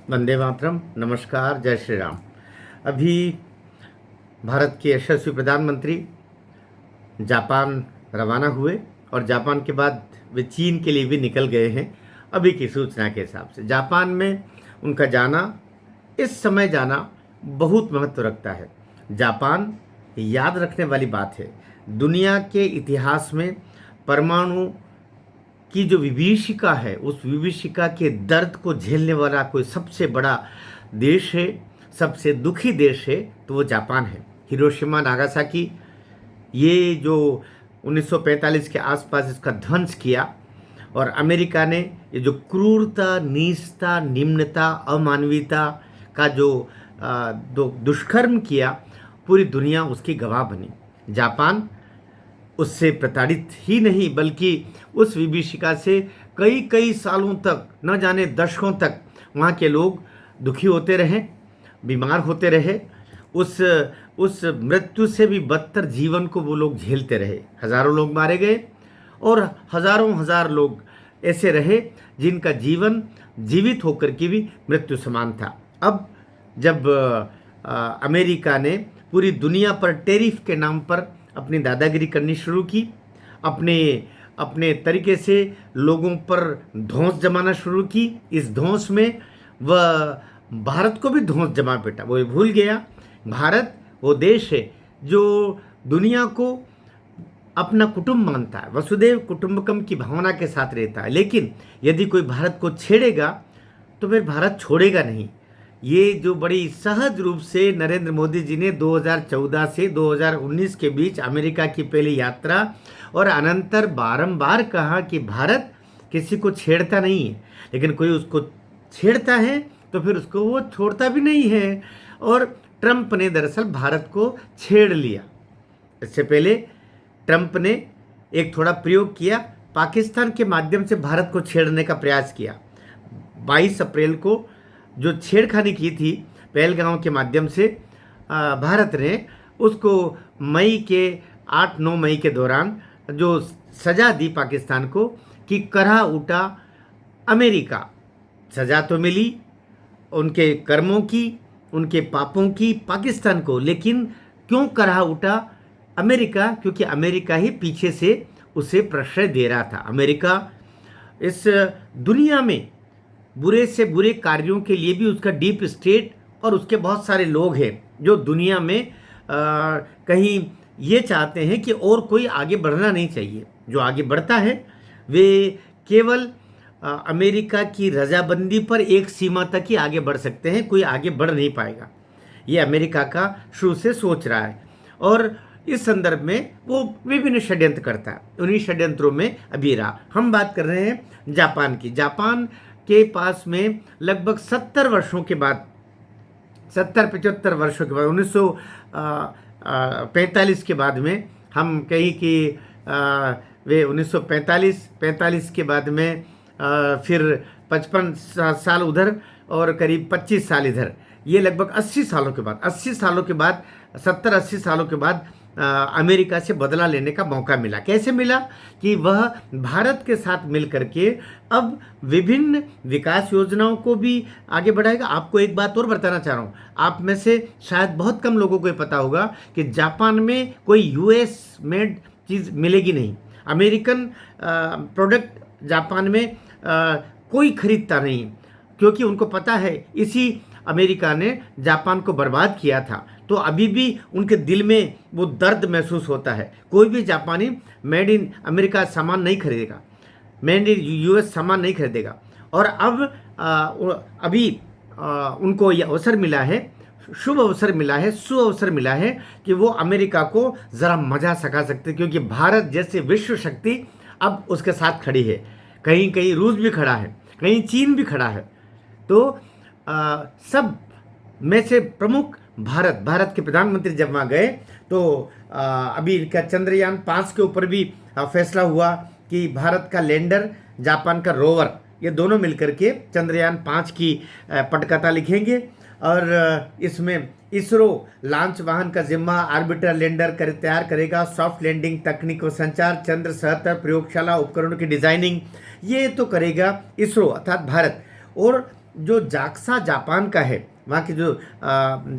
वंदे मातरम। नमस्कार, जय श्री राम। अभी भारत के यशस्वी प्रधानमंत्री जापान रवाना हुए और जापान के बाद वे चीन के लिए भी निकल गए हैं। अभी की सूचना के हिसाब से जापान में उनका जाना, इस समय जाना बहुत महत्व रखता है। जापान याद रखने वाली बात है, दुनिया के इतिहास में परमाणु की जो विभीषिका है, उस विभीषिका के दर्द को झेलने वाला कोई सबसे बड़ा देश है, सबसे दुखी देश है, तो वो जापान है। हिरोशिमा नागासाकी, ये जो 1945 के आसपास इसका ध्वंस किया, और अमेरिका ने ये जो क्रूरता, नीचता, निम्नता, अमानवीयता का जो दुष्कर्म किया, पूरी दुनिया उसकी गवाह बनी। जापान उससे प्रताड़ित ही नहीं, बल्कि उस विभीषिका से कई कई सालों तक, न जाने दशकों तक वहाँ के लोग दुखी होते रहे, बीमार होते रहे। उस मृत्यु से भी बदतर जीवन को वो लोग झेलते रहे। हज़ारों लोग मारे गए और हज़ारों हजार लोग ऐसे रहे जिनका जीवन जीवित होकर के भी मृत्यु समान था। अब जब अमेरिका ने पूरी दुनिया पर टैरिफ के नाम पर अपनी दादागिरी करनी शुरू की, अपने अपने तरीके से लोगों पर धौंस जमाना शुरू की, इस धौंस में वह भारत को भी धौंस जमा बेटा। वो भूल गया भारत वो देश है जो दुनिया को अपना कुटुंब मानता है, वसुदेव कुटुंबकम की भावना के साथ रहता है। लेकिन यदि कोई भारत को छेड़ेगा तो फिर भारत छोड़ेगा नहीं। ये जो बड़ी सहज रूप से नरेंद्र मोदी जी ने 2014 से 2019 के बीच अमेरिका की पहली यात्रा और अनंतर बारंबार कहा कि भारत किसी को छेड़ता नहीं है, लेकिन कोई उसको छेड़ता है तो फिर उसको वो छोड़ता भी नहीं है। और ट्रंप ने दरअसल भारत को छेड़ लिया। इससे पहले ट्रंप ने एक थोड़ा प्रयोग किया, पाकिस्तान के माध्यम से भारत को छेड़ने का प्रयास किया। 22 अप्रैल को जो छेड़खानी की थी पहलगांव के माध्यम से, भारत ने उसको मई के 8-9 मई के दौरान जो सज़ा दी पाकिस्तान को कि करहा उठा अमेरिका। सज़ा तो मिली उनके कर्मों की, उनके पापों की पाकिस्तान को, लेकिन क्यों करहा उठा अमेरिका? क्योंकि अमेरिका ही पीछे से उसे प्रश्रय दे रहा था। अमेरिका इस दुनिया में बुरे से बुरे कार्यों के लिए भी उसका डीप स्टेट और उसके बहुत सारे लोग हैं जो दुनिया में कहीं ये चाहते हैं कि और कोई आगे बढ़ना नहीं चाहिए। जो आगे बढ़ता है वे केवल अमेरिका की रजाबंदी पर एक सीमा तक ही आगे बढ़ सकते हैं, कोई आगे बढ़ नहीं पाएगा। ये अमेरिका का शुरू से सोच रहा है और इस संदर्भ में वो विभिन्न षड्यंत्र करता है। उन्हीं षड्यंत्रों में अभी रहा। हम बात कर रहे हैं जापान की। जापान के पास में लगभग 70 वर्षों के बाद, 70-75 वर्षों के बाद, 1945 के बाद में हम कहीं कि वे 1945 के बाद में फिर 55 साल उधर और करीब 25 साल इधर, ये लगभग 80 सालों के बाद, 80 सालों के बाद, 70-80 सालों के बाद अमेरिका से बदला लेने का मौका मिला। कैसे मिला? कि वह भारत के साथ मिल करके अब विभिन्न विकास योजनाओं को भी आगे बढ़ाएगा। आपको एक बात और बताना चाह रहा हूँ, आप में से शायद बहुत कम लोगों को ये पता होगा कि जापान में कोई यूएस मेड चीज़ मिलेगी नहीं। अमेरिकन प्रोडक्ट जापान में कोई खरीदता नहीं, क्योंकि उनको पता है इसी अमेरिका ने जापान को बर्बाद किया था। तो अभी भी उनके दिल में वो दर्द महसूस होता है। कोई भी जापानी मेड इन अमेरिका सामान नहीं खरीदेगा, मेड इन यूएस सामान नहीं खरीदेगा। और अब अभी उनको ये अवसर मिला है, शुभ अवसर मिला है, सुअवसर मिला है कि वो अमेरिका को ज़रा मजा सखा सकते, क्योंकि भारत जैसे विश्व शक्ति अब उसके साथ खड़ी है। कहीं कहीं रूस भी खड़ा है, कहीं चीन भी खड़ा है। तो सब में से प्रमुख भारत के प्रधानमंत्री जब वहाँ गए तो अभी इनका चंद्रयान 5 के ऊपर भी फैसला हुआ कि भारत का लैंडर, जापान का रोवर, ये दोनों मिलकर के चंद्रयान 5 की पटकथा लिखेंगे। और इसमें इसरो लॉन्च वाहन का जिम्मा ऑर्बिटर लैंडर तैयार करेगा, सॉफ्ट लैंडिंग तकनीक व संचार, चंद्र सहतर प्रयोगशाला उपकरणों की डिजाइनिंग, ये तो करेगा इसरो अर्थात भारत। और जो जाक्सा जापान का है, वहाँ की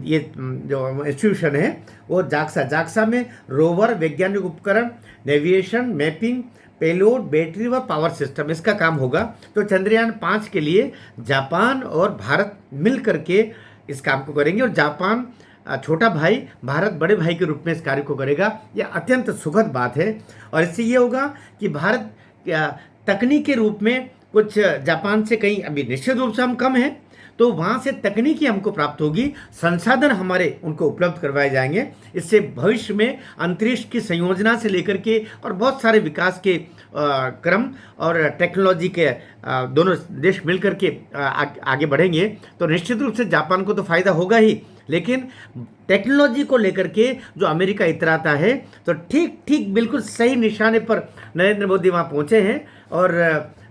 ये जो इंस्टीट्यूशन है वो जाक्सा में रोवर, वैज्ञानिक उपकरण, नेविगेशन, मैपिंग, पेलोड, बैटरी व पावर सिस्टम, इसका काम होगा। तो चंद्रयान 5 के लिए जापान और भारत मिल करके इस काम को करेंगे, और जापान छोटा भाई, भारत बड़े भाई के रूप में इस कार्य को करेगा। यह अत्यंत सुखद बात है, और इससे ये होगा कि भारत तकनीकी रूप में कुछ जापान से कहीं अभी निश्चित रूप से हम कम हैं, तो वहाँ से तकनीकी हमको प्राप्त होगी, संसाधन हमारे उनको उपलब्ध करवाए जाएंगे। इससे भविष्य में अंतरिक्ष की संयोजना से लेकर के और बहुत सारे विकास के क्रम और टेक्नोलॉजी के दोनों देश मिलकर के आगे बढ़ेंगे। तो निश्चित रूप से जापान को तो फायदा होगा ही, लेकिन टेक्नोलॉजी को लेकर के जो अमेरिका इतराता है, तो ठीक बिल्कुल सही निशाने पर नरेंद्र मोदी वहाँ पहुँचे हैं, और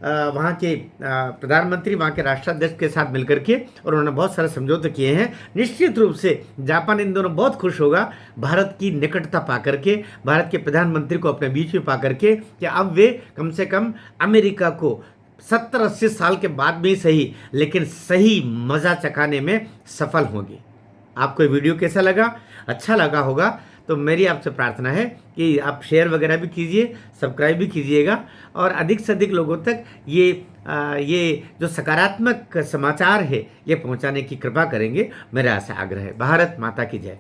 वहाँ के प्रधानमंत्री, वहाँ के राष्ट्राध्यक्ष के साथ मिलकर के, और उन्होंने बहुत सारे समझौते किए हैं। निश्चित रूप से जापान इन दोनों बहुत खुश होगा भारत की निकटता पा करके, भारत के प्रधानमंत्री को अपने बीच में पा करके, कि अब वे कम से कम अमेरिका को 70-80 साल के बाद भी सही, लेकिन सही मज़ा चखाने में सफल होंगे। आपको ये वीडियो कैसा लगा? अच्छा लगा होगा तो मेरी आपसे प्रार्थना है कि आप शेयर वगैरह भी कीजिए, सब्सक्राइब भी कीजिएगा, और अधिक से अधिक लोगों तक ये जो सकारात्मक समाचार है ये पहुंचाने की कृपा करेंगे। मेरा ऐसा आग्रह है। भारत माता की जय।